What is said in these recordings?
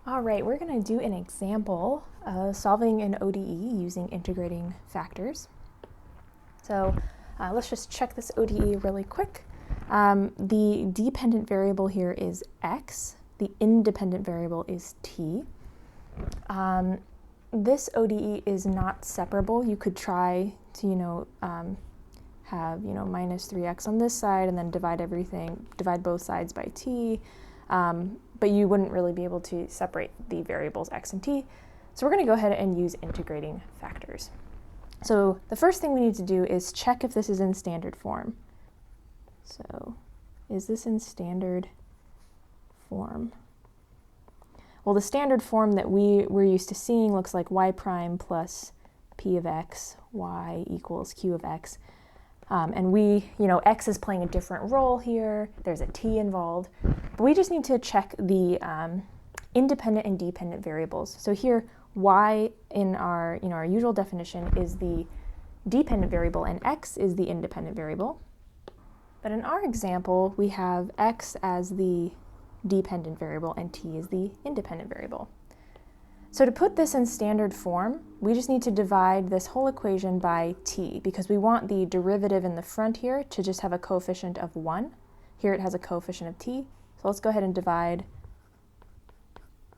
All right, we're going to do an example of solving an ODE using integrating factors. So let's just check this ODE really quick. The dependent variable here is x. The independent variable is t. This ODE is not separable. You could try to, have, minus 3x on this side and then divide both sides by t. But you wouldn't really be able to separate the variables x and t. So we're going to go ahead and use integrating factors. So the first thing we need to do is check if this is in standard form. So is this in standard form? Well, the standard form that we're used to seeing looks like y prime plus p of x, y equals q of x. And x is playing a different role here. There's a t involved. But we just need to check the independent and dependent variables. So here, y in our usual definition is the dependent variable and x is the independent variable. But in our example, we have x as the dependent variable and t is the independent variable. So to put this in standard form, we just need to divide this whole equation by t because we want the derivative in the front here to just have a coefficient of 1. Here it has a coefficient of t. So let's go ahead and divide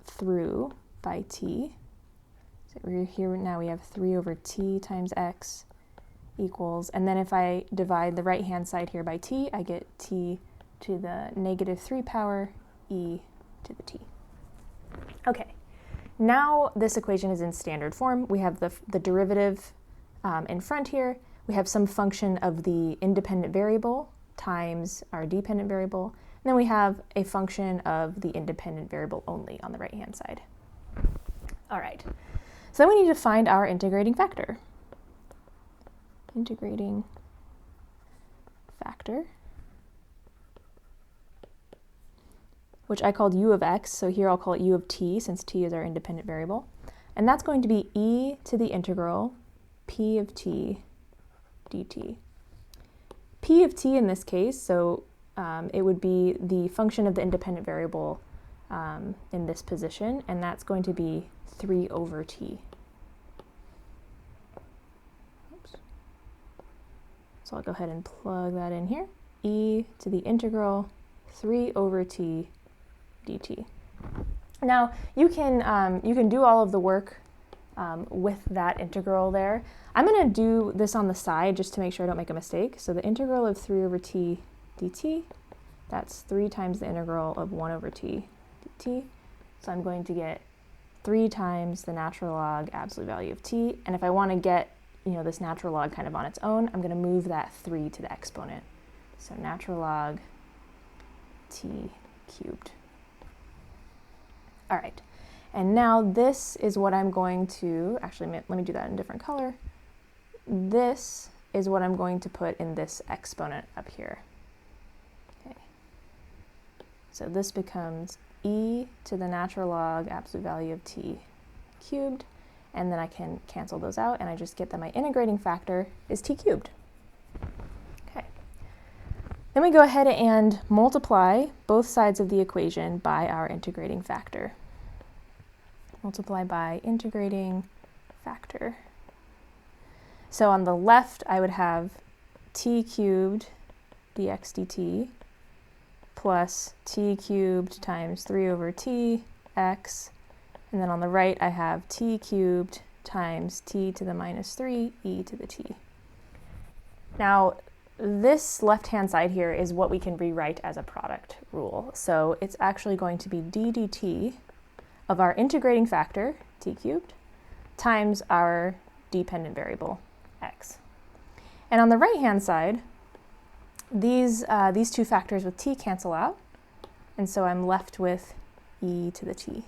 through by t. So here now we have 3 over t times x equals, and then if I divide the right-hand side here by t, I get t to the negative 3 power e to the t. Okay. Now this equation is in standard form. We have the derivative in front here. We have some function of the independent variable times our dependent variable. And then we have a function of the independent variable only on the right-hand side. All right. So then we need to find our integrating factor. Integrating factor, which I called u of x, so here I'll call it u of t since t is our independent variable. And that's going to be e to the integral p of t dt. P of t in this case, so it would be the function of the independent variable in this position, and that's going to be 3 over t. Oops. So I'll go ahead and plug that in here. E to the integral 3 over t dt. Now you can do all of the work with that integral there. I'm going to do this on the side just to make sure I don't make a mistake. So the integral of 3 over t dt, that's 3 times the integral of 1 over t dt. So I'm going to get 3 times the natural log absolute value of t. And if I want to get this natural log kind of on its own, I'm going to move that 3 to the exponent. So natural log t cubed. All right, and now this is what I'm going to, actually let me do that in a different color. This is what I'm going to put in this exponent up here. Okay. So this becomes e to the natural log absolute value of t cubed, and then I can cancel those out, and I just get that my integrating factor is t cubed. Okay. Then we go ahead and multiply both sides of the equation by our integrating factor. Multiply by integrating factor. So on the left, I would have t cubed dx dt plus t cubed times 3 over t x. And then on the right, I have t cubed times t to the minus 3 e to the t. Now, this left-hand side here is what we can rewrite as a product rule. So it's actually going to be d dt of our integrating factor, t cubed, times our dependent variable, x. And on the right-hand side, these two factors with t cancel out, and so I'm left with e to the t.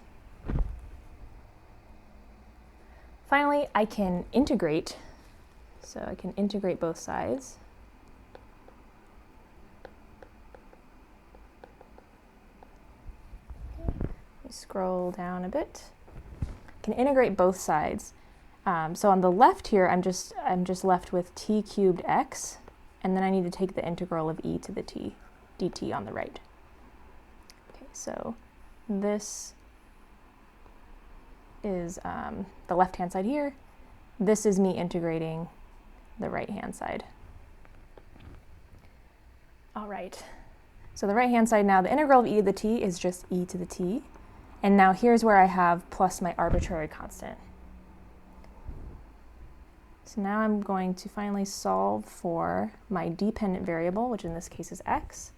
Finally, I can integrate, so I can integrate both sides. Scroll down a bit. I can integrate both sides. So on the left here, I'm just left with t cubed x, and then I need to take the integral of e to the t dt on the right. Okay, so this is the left-hand side here. This is me integrating the right-hand side. All right, so the right-hand side now, the integral of e to the t is just e to the t. And now here's where I have plus my arbitrary constant. So now I'm going to finally solve for my dependent variable, which in this case is x.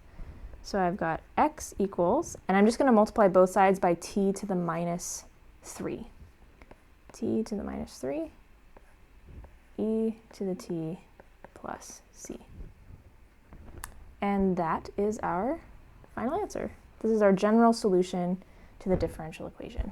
So I've got x equals, and I'm just going to multiply both sides by t to the minus 3. T to the minus 3, e to the t plus c. And that is our final answer. This is our general solution to the differential equation.